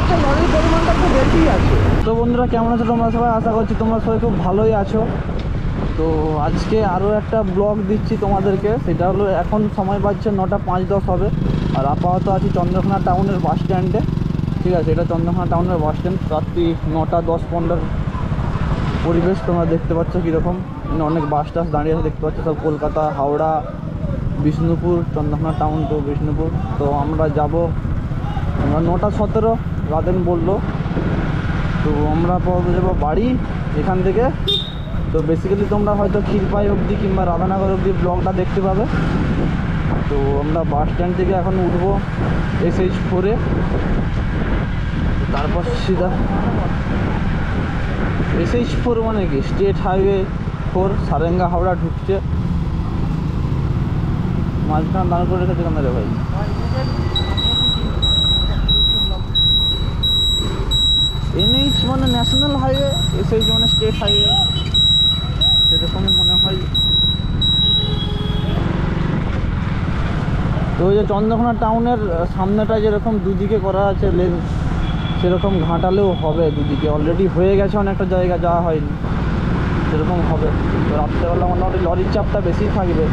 হচ্ছে লরির পরিমাণটা একটু বেশি আছে। তো বন্ধুরা কেমন আছো তোমরা সবাই? আশা করছি তোমরা সবাই খুব ভালোই আছো। তো আজকে আরও একটা ব্লগ দিচ্ছি তোমাদেরকে। সেটা হলো এখন সময় বাজছে 9টা 5-10 হবে। আর আপাতত আছি চন্দ্রকোনা টাউনের বাস স্ট্যান্ডে। ঠিক আছে, এটা চন্দ্রকোনা টাউনের বাস স্ট্যান্ড। রাত্রি 9টা 10-15 পরিবেশ তোমরা দেখতে পাচ্ছ কীরকম। অনেক বাস টাস দাঁড়িয়ে আছে দেখতে পাচ্ছ, সব কলকাতা, হাওড়া, বিষ্ণুপুর, চন্দ্রকোনা টাউন তো বিষ্ণুপুর। তো আমরা 9টা 17 রাতেন বললো। তো আমরা পরে যাবো বাড়ি এখান থেকে। তো বেসিক্যালি তোমরা হয়তো ক্ষীরপাই অবধি কিংবা রাধানগর অবধি ব্লগটা দেখতে পাবে। তো আমরা বাস স্ট্যান্ড থেকে এখন উঠবো SH4-এ, তারপর সিধা SH4 মানে কি স্টেট হাইওয়ে 4 সারেঙ্গা হাওড়া ঢুকছে। মাঝখানে দাঁড় করে রেখেছে কেন রে ভাই? NH মানে ন্যাশনাল হাইওয়ে, SH মানে স্টেট হাইওয়ে, সেরকমই মনে হয়। তো ওই যে চন্দ্রকোনা টাউনের সামনেটা যেরকম দুদিকে করা আছে লেন, সেরকম ঘাটালেও হবে দুদিকে। অলরেডি হয়ে গেছে অনেকটা জায়গা, যাওয়া হয়নি, সেরকম হবে। তো রাত্রেবেলা মোটামুটি লরির চাপটা বেশি থাকবে,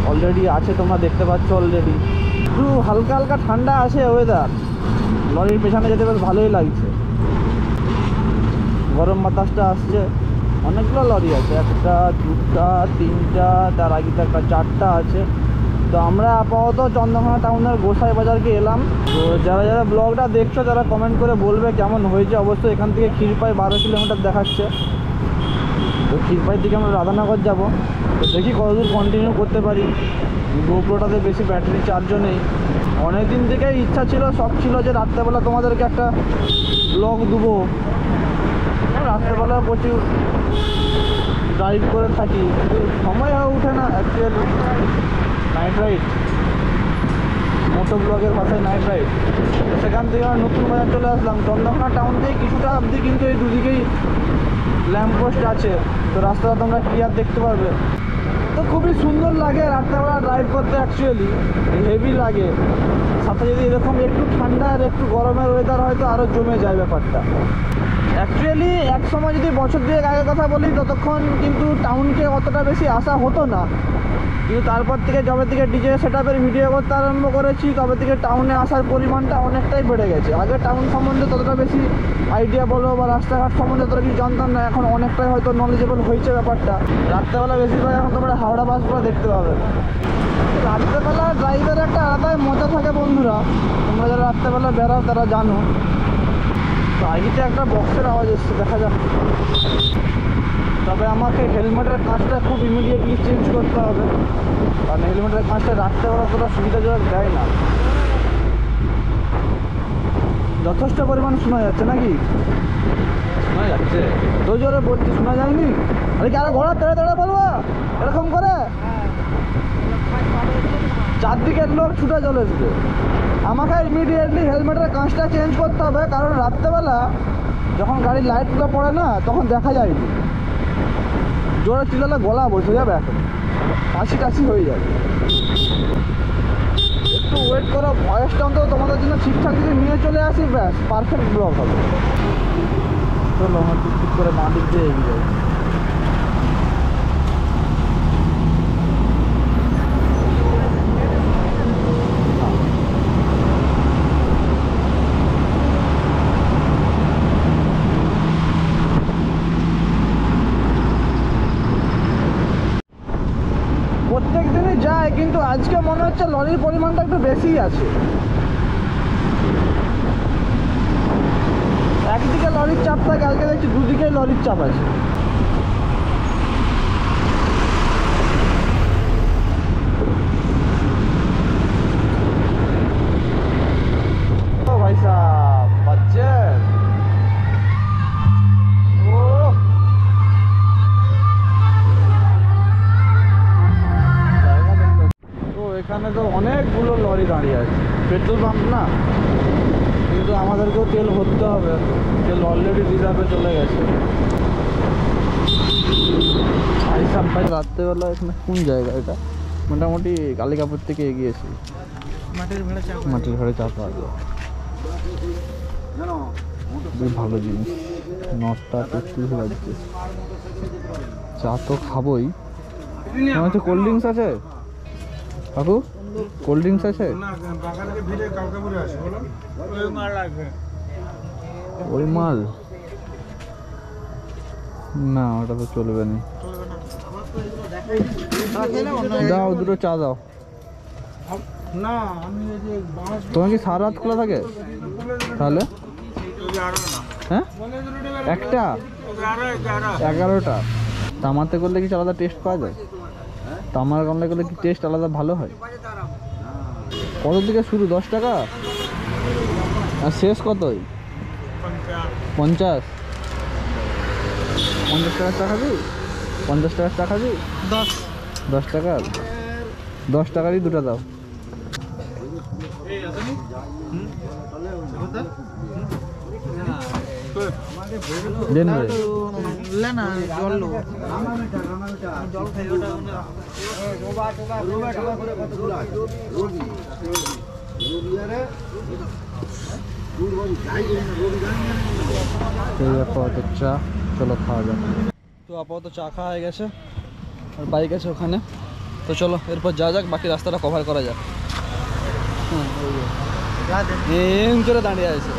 অলরেডি আছে তোমরা দেখতে পাচ্ছ। অলরেডি একটু হালকা হালকা ঠান্ডা আছে ওয়েদার, লরির পেছনে যেতে বেশ ভালোই লাগছে। গরম বাতাসটা আসছে। অনেকগুলো লরি আছে, 1টা 2টা 3টা, তার আগে তো একটা 4টা আছে। তো আমরা আপাতত চন্দ্রকোনা টাউনের গোসাই বাজারকে এলাম। তো যারা যারা ব্লগটা দেখছো তারা কমেন্ট করে বলবে কেমন হয়েছে। অবশ্যই এখান থেকে ক্ষীরপাই 12 কিলোমিটার দেখাচ্ছে। তো ক্ষীরপাই থেকে আমরা রাধানগর যাব। তো দেখি কতদূর কন্টিনিউ করতে পারি। গোপ্রোটাতে বেশি ব্যাটারি চার্জও নেই। অনেক দিন থেকেই ইচ্ছা ছিল, শখ ছিল যে রাত্রেবেলা তোমাদেরকে একটা ব্লগ দেবো। রাত্রেবেলা প্রচুর ড্রাইভ করে থাকি, কিন্তু সময় হয়ে ওঠে না অ্যাকচুয়ালি। নাইট রাইড, মোটো ব্লগের ভাষায় নাইট রাইড। সেখান থেকে আমরা নতুন বাজার চলে আসলাম। চন্দ্রকোনা টাউন থেকে কিছুটা অবধি কিন্তু এই দুদিকেই ল্যাম্পপোস্ট আছে। তো রাস্তাটা তোমরা ক্লিয়ার দেখতে পারবে। তো খুবই সুন্দর লাগে রাত্রেবেলা ড্রাইভ করতে, অ্যাকচুয়ালি হেভি লাগে। সাথে যদি এরকম একটু ঠান্ডা আর একটু গরমের ওয়েদার হয় তো আরও জমে যায় ব্যাপারটা। অ্যাকচুয়ালি এক সময় যদি বছর দুয়েক আগের কথা বলি, ততক্ষণ কিন্তু টাউনকে অতটা বেশি আসা হতো না। কিন্তু তারপর থেকে যবে থেকে ডিজে সেটআপের ভিডিও করতে আরম্ভ করেছি, তবে থেকে টাউনে আসার পরিমাণটা অনেকটাই বেড়ে গেছে। আগে টাউন সম্বন্ধে ততটা বেশি আইডিয়া বলো বা রাস্তাঘাট সম্বন্ধে ততটা কিছু জানতাম না। এখন অনেকটাই হয়তো নলেজেবল হয়েছে ব্যাপারটা। রাত্রেবেলা বেশিরভাগ এখন তোমরা হাওড়া বাসগুলো দেখতে পাবে। রাত্রেবেলা ড্রাইভের একটা আলাদাই মজা থাকে বন্ধুরা। তোমরা যারা রাত্রেবেলা বেরাও তারা জানো। তো আগেতে একটা বক্সের আওয়াজ এসছে, দেখা যাক। তবে আমাকে হেলমেটের কাঁচটা খুব ইমিডিয়েটলি চেঞ্জ করতে হবে, কারণ হেলমেটের কাঁচটা রাত্রেবেলা অতটা সুবিধাজনক দেয় না। যথেষ্ট পরিমাণ শোনা যাচ্ছে নাকি? শোনা যাচ্ছে তো জোরে বলছি, শোনা যায়নি? আরে কি আরো ঘোড়া তেড়ে তেড়ে বলবো এরকম করে? চারদিকের লোক ছুটে চলে আসবে। আমাকে ইমিডিয়েটলি হেলমেটের কাঁচটা চেঞ্জ করতে হবে, কারণ রাত্রেবেলা যখন গাড়ির লাইটগুলো পড়ে না, তখন দেখা যায়নি। জোরে চিল্লালে গলা বসে যাবে, এখন কাশি কাশি হয়ে যাবে। একটু ওয়েট করো, ভয়েসটা অন্তত তোমাদের জন্য ঠিকঠাক যদি নিয়ে চলে আসি, ব্যাস পারফেক্ট ব্লগ হবে। চলো আমার ঠিক করে বাঁ দিক দিয়ে এগিয়ে যাই। প্রত্যেক দিনই যায়, কিন্তু আজকে মনে হচ্ছে লরির পরিমাণটা একটু বেশি আছে। একদিকে লরির চাপ থাকে, আজকে দেখছি দুদিকেই লরির চাপ আছে। ও ভাই সাহেব বাচ্চেন, এখানে তো অনেকগুলো লরি দাঁড়িয়ে আছে। পেট্রোল পাম্প না, কিন্তু আমাদেরকেও তেল ভরতে হবে। তেল অলরেডি রিজার্ভে চলে গেছে। রাত্রেবেলা এখানে কোন জায়গা? এটা মোটামুটি কালিকাপুর থেকে এগিয়েছি। মাটির ঘরে চাপা। বেশ ভালো জিনিস, নটটা 33 লাগছে। চা তো খাবোই। তোমার হচ্ছে কোল্ড ড্রিঙ্কস আছে কাকু? কোল্ড ড্রিঙ্কস আছে? ওই মাল না, ওটা তো চলবে না। দাও দুটো চা দাও। তোমার কি সারা রাত খোলা থাকে তাহলে? হ্যাঁ, একটা 11টা। তামাতে করলে কিছু আলাদা টেস্ট পাওয়া যায়? তামার গামলায় করলে কি টেস্ট আলাদা ভালো হয়? কত থেকে শুরু? 10 টাকা? আর শেষ কতই? 50? 50 টাকার চা খাবি? 50 টাকার চা খাবি? 10 টাকার? 10 টাকারই দুটো দাও। দেন ভাই। আপাতত চা, চলো খাওয়া যাক। তো আপাতত চা খাওয়া হয়ে গেছে, আর বাইক আছে ওখানে। তো চলো এরপর যা যাক, বাকি রাস্তাটা কভার করা যাক। এম করে দাঁড়িয়ে আছে।